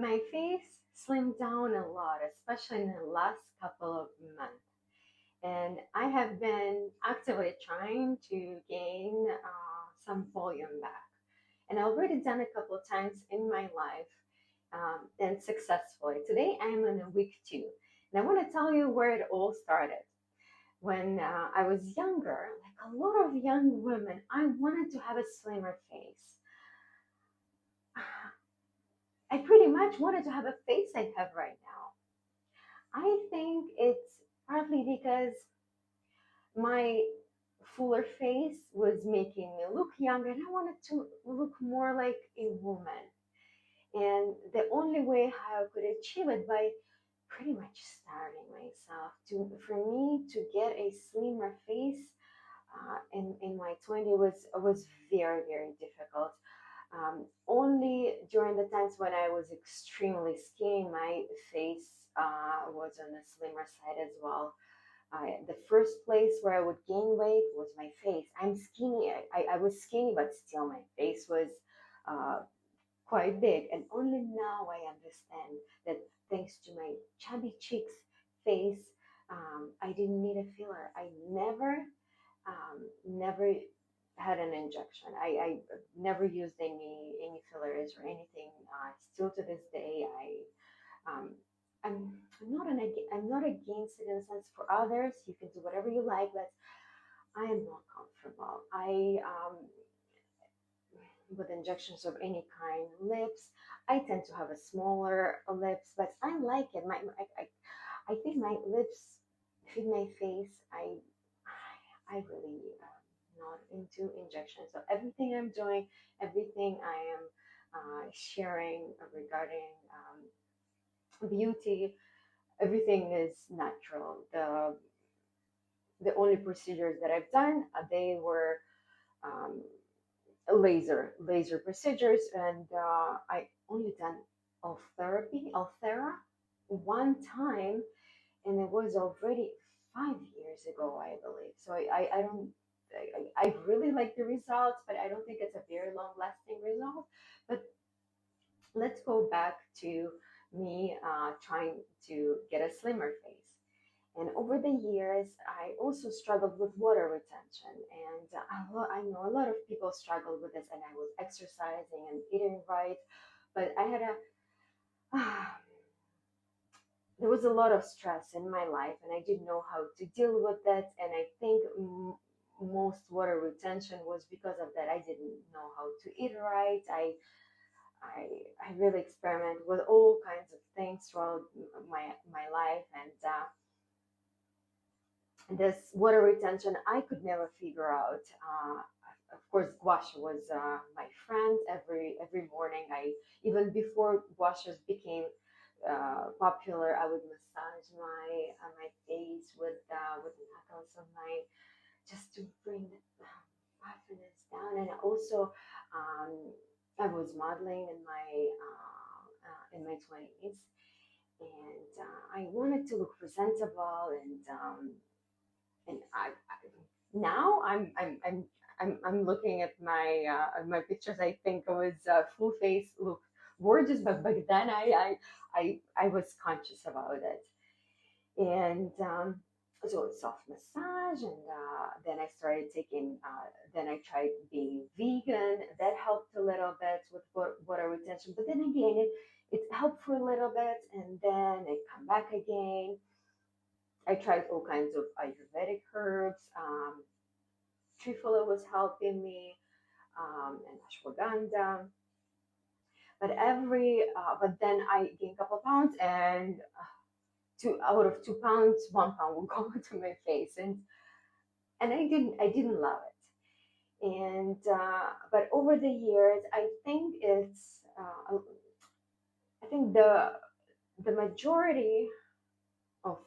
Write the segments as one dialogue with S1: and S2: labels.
S1: My face slimmed down a lot, especially in the last couple of months. And I have been actively trying to gain some volume back. And I've already done a couple of times in my life and successfully. Today I'm in a week two. And I want to tell you where it all started. When I was younger, like a lot of young women, I wanted to have a slimmer face. I pretty much wanted to have a face I have right now. I think it's partly because my fuller face was making me look younger and I wanted to look more like a woman. And the only way how I could achieve it by pretty much starving myself to for me to get a slimmer face in my 20s was very very difficult. Only during the times when I was extremely skinny, my face was on the slimmer side as well. The first place where I would gain weight was my face. I'm skinny. I was skinny, but still my face was uh, quite big. And only now I understand that thanks to my chubby cheeks face, I didn't need a filler. I never had an injection. I never used any fillers or anything. Still to this day, um, I'm not I'm not against it in a sense for others. You can do whatever you like, but I am not comfortable. I with injections of any kind, lips. I tend to have a smaller lips, but I like it. I think my lips fit my face. I really not into injections. So everything I'm doing, everything I am sharing regarding beauty, everything is natural. The only procedures that I've done, they were um, laser procedures, and I only done Althera one time, and it was already 5 years ago, I believe. So I don't. I really like the results, but I don't think it's a very long lasting result. But let's go back to me trying to get a slimmer face. And over the years, I also struggled with water retention. And I know a lot of people struggle with this, and I was exercising and eating right. But I had a, there was a lot of stress in my life, and I didn't know how to deal with that. And I think most water retention was because of that. I didn't know how to eat right. I, I really experimented with all kinds of things throughout my life, and this water retention I could never figure out. Of course, gouache was my friend. Every morning, I even before gouaches became popular, I would massage my face with the knuckles of my just to bring the puffiness down. And also, um, I was modeling in my 20s, and I wanted to look presentable and now I'm looking at my pictures. I think it was full face look gorgeous, but back then I was conscious about it, and so soft massage, and then I started taking. Then I tried being vegan. That helped a little bit with water retention, but then again it helped for a little bit, and then it come back again. I tried all kinds of Ayurvedic herbs. Trifolo was helping me, and ashwagandha. But then I gained a couple of pounds, and two out of 2 pounds, 1 pound would go into my face, and I didn't love it. And but over the years, I think the majority of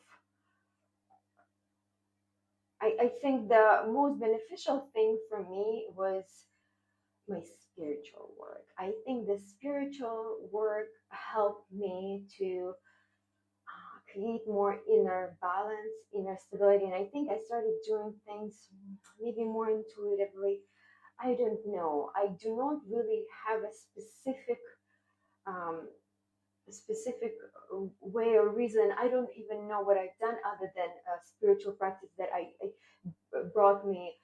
S1: I think the most beneficial thing for me was my spiritual work. I think the spiritual work helped me to create more inner balance, inner stability. And I think I started doing things maybe more intuitively. I don't know. I do not really have a um, specific way or reason. I don't even know what I've done other than a spiritual practice that I brought me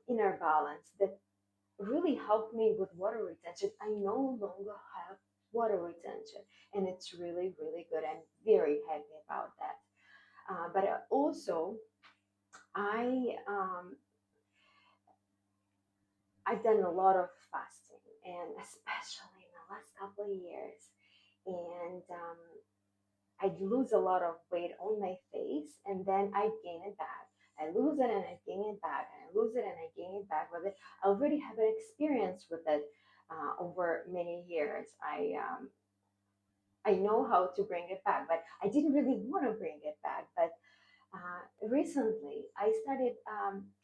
S1: inner balance that really helped me with water retention. I no longer have water retention, and it's really, really good. I'm very happy about that. But also, I I've done a lot of fasting, and especially in the last couple of years, and I lose a lot of weight on my face, and then I gain it back. I lose it and I gain it back, and I lose it and I gain it back. But I already have an experience with it over many years. I know how to bring it back, but I didn't really want to bring it back. But recently, I started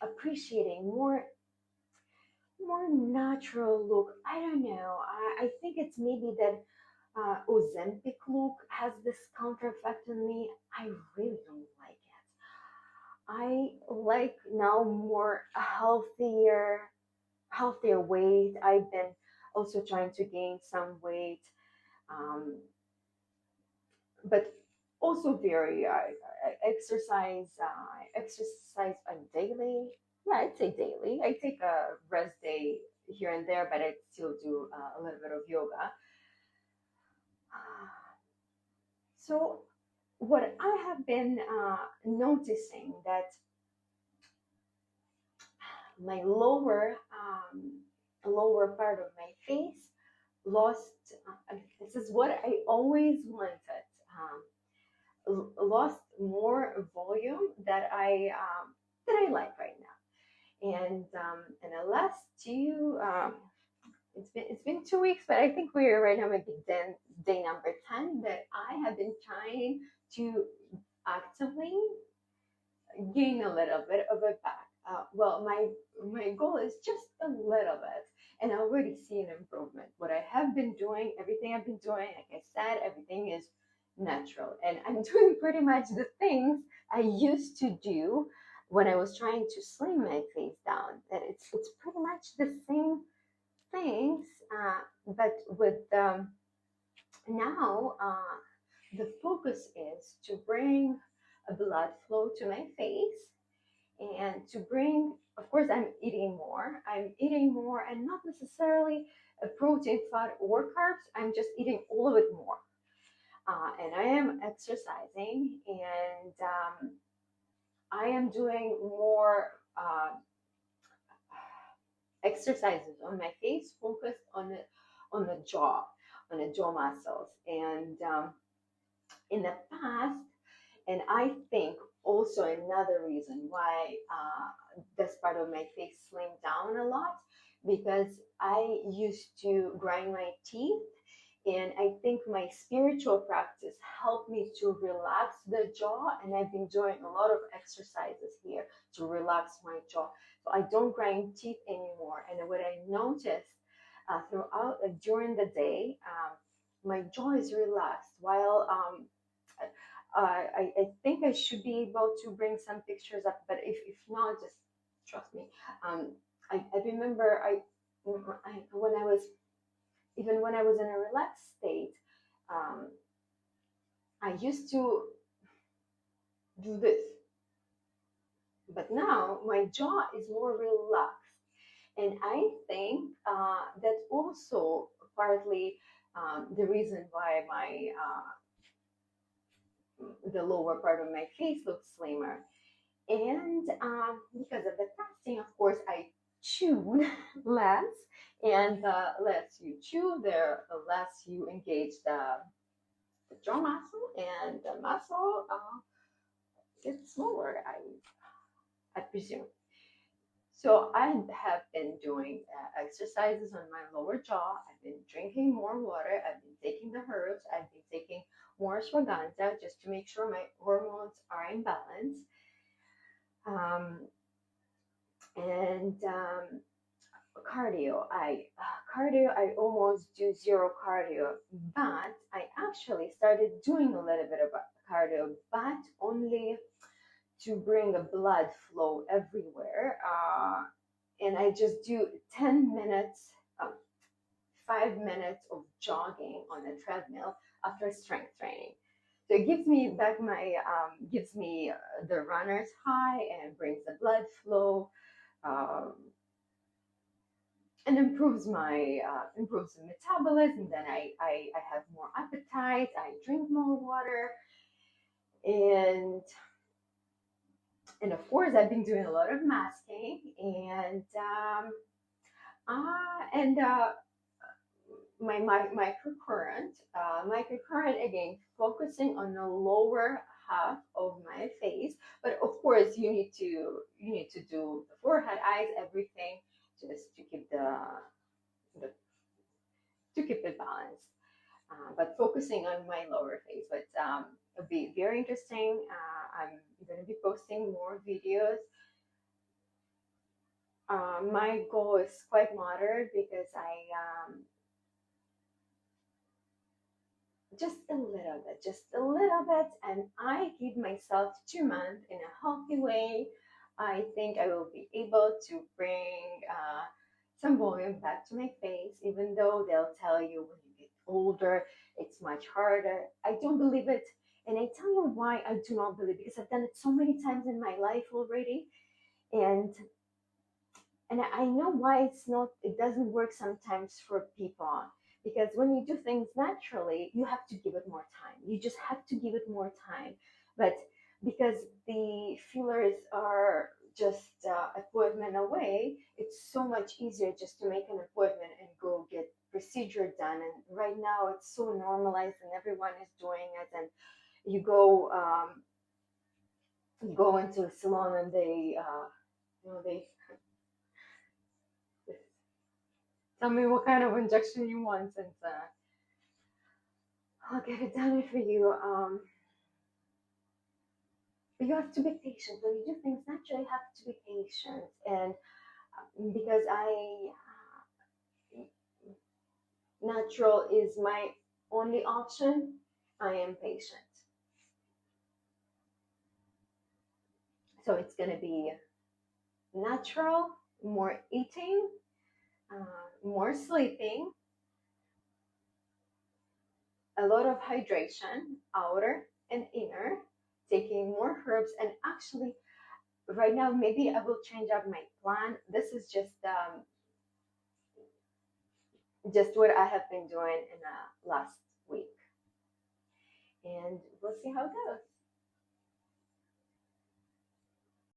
S1: appreciating more natural look. I don't know. I think it's maybe that Ozempic look has this counter effect on me. I really don't like it. I like now more healthier weight. I've been also trying to gain some weight, um, but also very I exercise. I exercise daily. Yeah, I'd say daily. I take a rest day here and there, but I still do a little bit of yoga. So what I have been noticing that my lower part of my face lost. This is what I always wanted. Lost more volume that I like right now. And the last two. It's been 2 weeks, but I think we're right now maybe day number 10 that I have been trying to actively gain a little bit of it back. Well, my goal is just a little bit, and I already see an improvement. What I have been doing, everything I've been doing, like I said, everything is natural, and I'm doing pretty much the things I used to do when I was trying to slim my face down. And it's pretty much the same things, but with now the focus is to bring a blood flow to my face and to bring, of course, I'm eating more and not necessarily a protein, fat, or carbs. I'm just eating all of it more. And I am exercising, and I am doing more exercises on my face, focused on the jaw, on the jaw muscles. And in the past, and I think also another reason why this part of my face slimmed down a lot, because I used to grind my teeth, and I think my spiritual practice helped me to relax the jaw. And I've been doing a lot of exercises here to relax my jaw. So I don't grind teeth anymore. And what I noticed throughout during the day, my jaw is relaxed. While I think I should be able to bring some pictures up, but if not, just trust me. I remember when I was even when I was in a relaxed state, um, I used to do this, but now my jaw is more relaxed, and I think that's also partly the reason why my the lower part of my face looks slimmer. And because of the fasting, of course, I chewed less, and the less you chew, the less you engage the jaw muscle, and the muscle gets smaller, I presume. So I have been doing exercises on my lower jaw. I've been drinking more water. I've been taking the herbs. I've been taking more ashwagandha just to make sure my hormones are in balance. Um, and cardio, I almost do zero cardio, but I actually started doing a little bit of cardio, but only to bring a blood flow everywhere. And I just do 10 minutes, 5 minutes of jogging on a treadmill after strength training. So it gives me back my gives me the runner's high and brings the blood flow, um, and improves the metabolism. Then I have more appetite. I drink more water, and of course I've been doing a lot of masking and my microcurrent again, focusing on the lower half of my face. But of course, you need to do the forehead, eyes, everything, just the to keep it balanced. But focusing on my lower face. But it'll be very interesting. I'm going to be posting more videos. My goal is quite moderate because just a little bit, and I give myself 2 months in a healthy way. I think I will be able to bring some volume back to my face, even though they'll tell you when you get older, it's much harder. I don't believe it. And I tell you why I do not believe it, because I've done it so many times in my life already. And I know why it doesn't work sometimes for people, because when you do things naturally, you have to give it more time. You just have to give it more time. But because the fillers are just appointment away, it's so much easier just to make an appointment and go get procedure done. And right now it's so normalized and everyone is doing it. And you go into a salon and they tell me what kind of injection you want, and I'll get it done for you. But you have to be patient. When you do things naturally, you have to be patient. And because natural is my only option, I am patient. So it's going to be natural, more eating, more sleeping, a lot of hydration, outer and inner, taking more herbs, and actually right now maybe I will change up my plan. This is just what I have been doing in the last week, and we'll see how it goes.